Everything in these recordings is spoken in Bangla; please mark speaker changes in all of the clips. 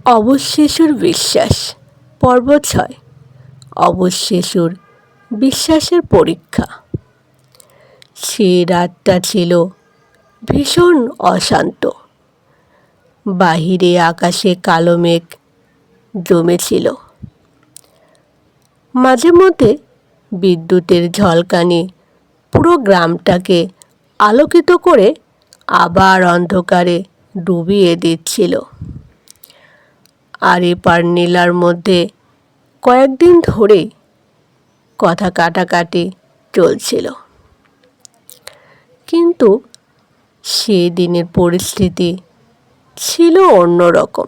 Speaker 1: অবশেষুর বিশ্বাস পর্ব ৬। অবশেষুর বিশ্বাসের পরীক্ষা। সে রাতটা ছিল ভীষণ অশান্ত। বাহিরে আকাশে কালো মেঘ জমেছিল। মাঝে মধ্যে বিদ্যুতের ঝলকানি পুরো গ্রামটাকে আলোকিত করে আবার অন্ধকারে ডুবিয়ে দিচ্ছিল। আরিফ আর নীলার মধ্যে কয়েকদিন ধরেই কথা কাটাকাটি চলছিল, কিন্তু সেদিনের পরিস্থিতি ছিল অন্যরকম।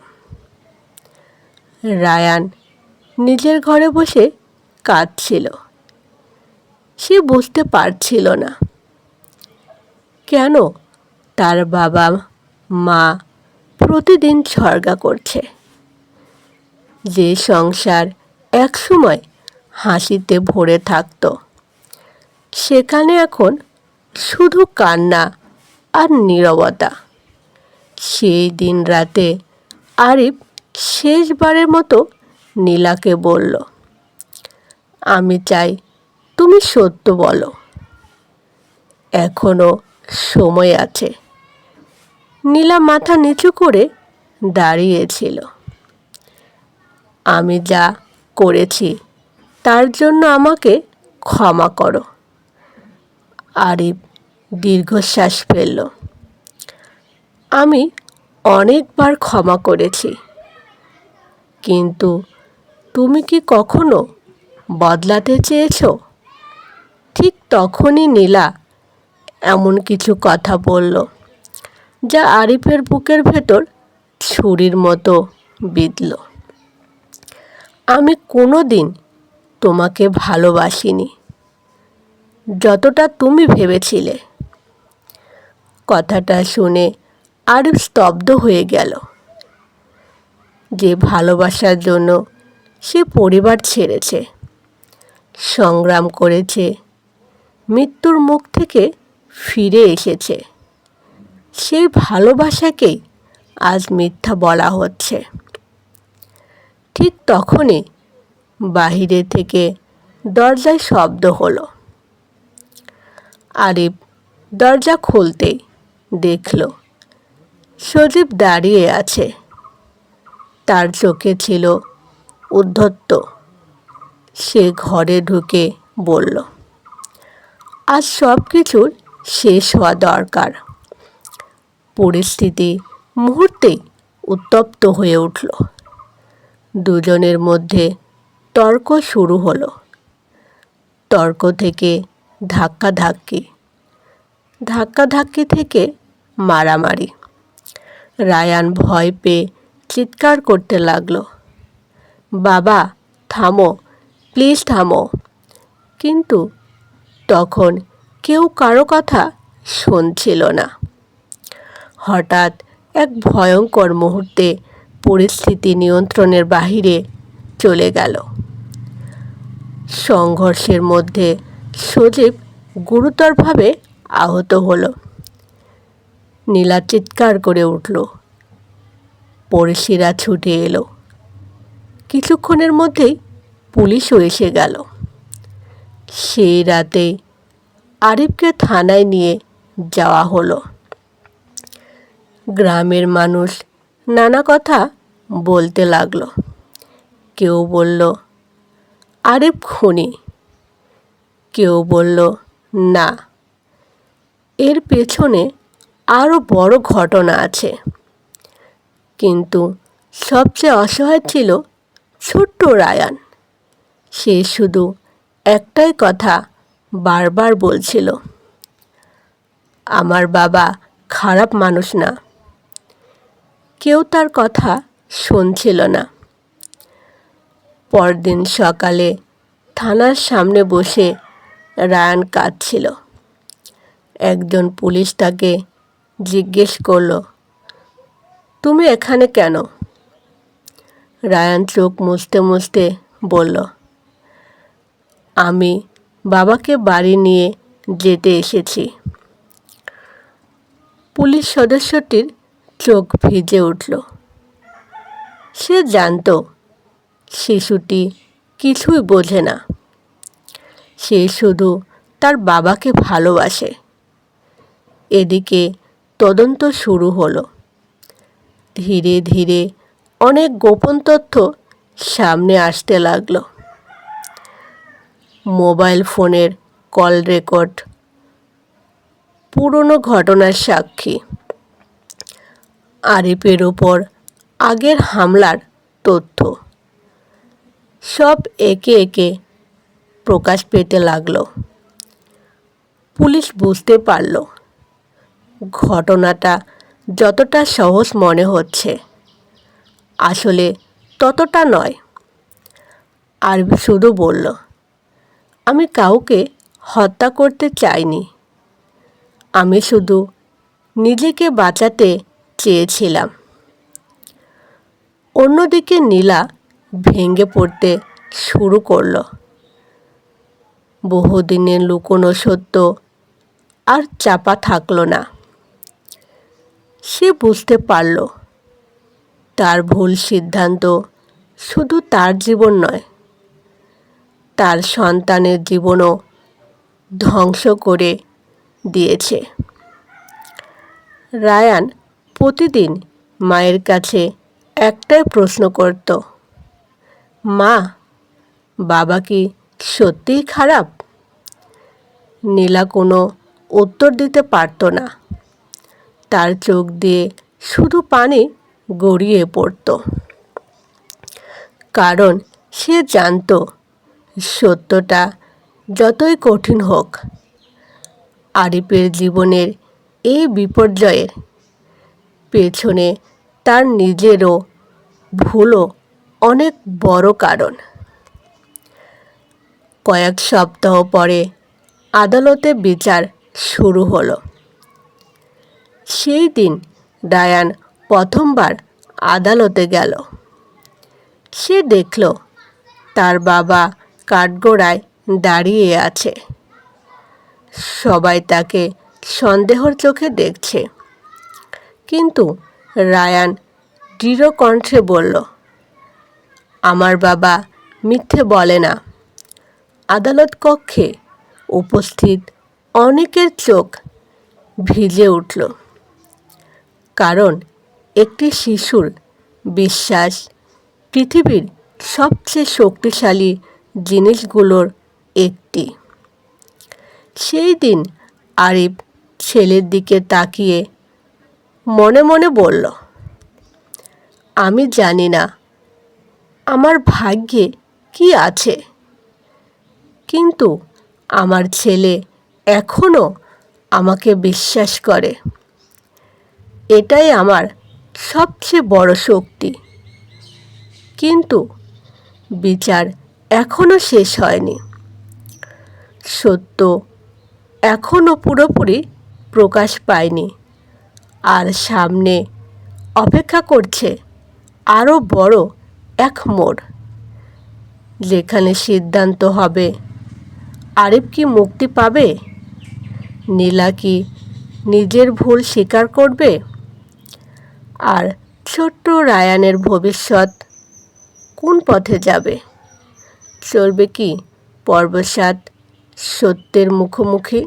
Speaker 1: রায়ান নিজের ঘরে বসে কাঁদছিল। সে বুঝতে পারছিল না কেন তার বাবা মা প্রতিদিন ঝগড়া করছে। যে সংসার একসময় হাসিতে ভরে থাকত, সেখানে এখন শুধু কান্না আর নীরবতা। সেই দিন রাতে আরিফ শেষবারের মতো নীলাকে বলল, আমি চাই তুমি সত্য বলো, এখনো সময় আছে। নীলা মাথা নিচু করে দাঁড়িয়েছিল। আমি যা করেছি তার জন্য আমাকে ক্ষমা করো। আরিফ দীর্ঘশ্বাস ফেলল। আমি অনেকবার ক্ষমা করেছি, কিন্তু তুমি কি কখনো বদলাতে চেয়েছো? ঠিক তখনই নীলা এমন কিছু কথা বলল যা আরিফের বুকের ভেতর ছুরির মতো বিঁধল। আমি কোনো দিন তোমাকে ভালোবাসিনি যতটা তুমি ভেবেছিলে। কথাটা শুনে আরিফ স্তব্ধ হয়ে গেল। যে ভালোবাসার জন্য সে পরিবার ছেড়েছে, সংগ্রাম করেছে, মৃত্যুর মুখ থেকে ফিরে এসেছে, সেই ভালোবাসাকেই আজ মিথ্যা বলা হচ্ছে। ঠিক তখনই বাহিরে থেকে দরজায় শব্দ হলো। আরিফ দরজা খুলতেই দেখল সজীব দাঁড়িয়ে আছে। তার চোখে ছিল উদ্ধত্ত। সে ঘরে ঢুকে বলল, আজ সব কিছুর শেষ হওয়া দরকার। পরিস্থিতি মুহূর্তেই উত্তপ্ত হয়ে উঠল। দুজনের মধ্যে তর্ক শুরু হলো। তর্ক থেকে ধাক্কাধাক্কি, ধাক্কাধাক্কি থেকে মারামারি। রায়ান ভয় পেয়ে চিৎকার করতে লাগলো, বাবা থামো, প্লিজ থামো। কিন্তু তখন কেউ কারো কথা শুনছিল না। হঠাৎ এক ভয়ঙ্কর মুহূর্তে পরিস্থিতি নিয়ন্ত্রণের বাহিরে চলে গেল। সংঘর্ষের মধ্যে সজীব গুরুতরভাবে আহত হলো। নীলা চিৎকার করে উঠল। পড়শিরা ছুটে এলো। কিছুক্ষণের মধ্যেই পুলিশও এসে গেল। সেই রাতেই আরিফকে থানায় নিয়ে যাওয়া হলো। গ্রামের মানুষ নানা কথা বলতে লাগলো। কেউ বলল আরিফ খুনি, কেউ বলল না, এর পেছনে আরও বড় ঘটনা আছে। কিন্তু সবচেয়ে অসহায় ছিল ছোট্ট রায়ান। সে শুধু একটাই কথা বারবার বলছিল, আমার বাবা খারাপ মানুষ না। কেউ তার কথা শুনছিল না। পরদিন সকালে থানার সামনে বসে রায়ান কাঁদছিল। একজন পুলিশ তাকে জিজ্ঞেস করলো, তুমি এখানে কেন? রায়ান চোখ মুছতে মুছতে বলল, আমি বাবাকে বাড়ি নিয়ে যেতে এসেছি। পুলিশ সদস্যটির চোখ ভিজে উঠল। সে সে জানত শিশুটি কিছুই বোঝে না, সে শুধু তার বাবাকে ভালোবাসে। এদিকে তদন্ত শুরু হলো। ধীরে ধীরে অনেক গোপন তথ্য সামনে আসতে লাগলো। মোবাইল ফোনের কল রেকর্ড, পুরনো ঘটনার সাক্ষী, আরিফের ওপর আগের হামলার তথ্য, সব একে একে প্রকাশ পেতে লাগলো। পুলিশ বুঝতে পারল ঘটনাটা যতটা সহজ মনে হচ্ছে আসলে ততটা নয়। আরিফ শুধু বলল, আমি কাউকে হত্যা করতে চাইনি, আমি শুধু নিজেকে বাঁচাতে চেয়েছিলাম। অন্যদিকে নীলা ভেঙে পড়তে শুরু করল। বহুদিনের লুকোনো সত্য আর চাপা থাকলো না। সে বুঝতে পারল তার ভুল সিদ্ধান্ত শুধু তার জীবন নয়, তার সন্তানের জীবনও ধ্বংস করে দিয়েছে। রায়ান প্রতিদিন মায়ের কাছে একটাই প্রশ্ন করত, মা, বাবা কি সত্যিই খারাপ? নীলা কোনো উত্তর দিতে পারত না। তার চোখ দিয়ে শুধু পানি গড়িয়ে পড়ত, কারণ সে জানত সত্যটা যতই কঠিন হোক, আরিফের জীবনের এই বিপর্যয়ের পেছনে তার নিজেরও ভুলও অনেক বড় কারণ। কয়েক সপ্তাহ পরে আদালতে বিচার শুরু হলো। সেই দিন রায়ান প্রথমবার আদালতে গেল। সে দেখল তার বাবা কাঠগড়ায় দাঁড়িয়ে আছে। সবাই তাকে সন্দেহের চোখে দেখছে, কিন্তু রায়ান দৃঢ় কণ্ঠে বলল, আমার বাবা মিথ্যে বলে না। আদালত কক্ষে উপস্থিত অনেকের চোখ ভিজে উঠল, কারণ একটি শিশুর বিশ্বাস পৃথিবীর সবচেয়ে শক্তিশালী জিনিসগুলোর একটি। সেই দিন আরিফ ছেলের দিকে তাকিয়ে মনে মনে বলল, আমি জানি না আমার ভাগ্যে কি আছে, কিন্তু আমার ছেলে এখনও আমাকে বিশ্বাস করে। এটাই আমার সবচেয়ে বড় শক্তি। কিন্তু বিচার এখনও শেষ হয়নি। সত্য এখনও পুরোপুরি প্রকাশ পায়নি, আর সামনে অপেক্ষা করছে আরও বড় এক মোড়, যেখানে সিদ্ধান্ত হবে আরিফ কি মুক্তি পাবে, নীলা কি নিজের ভুল স্বীকার করবে, আর ছোট্ট রায়ানের ভবিষ্যৎ কোন পথে যাবে। চলবে কি পর্ব 7 সত্যের মুখোমুখি।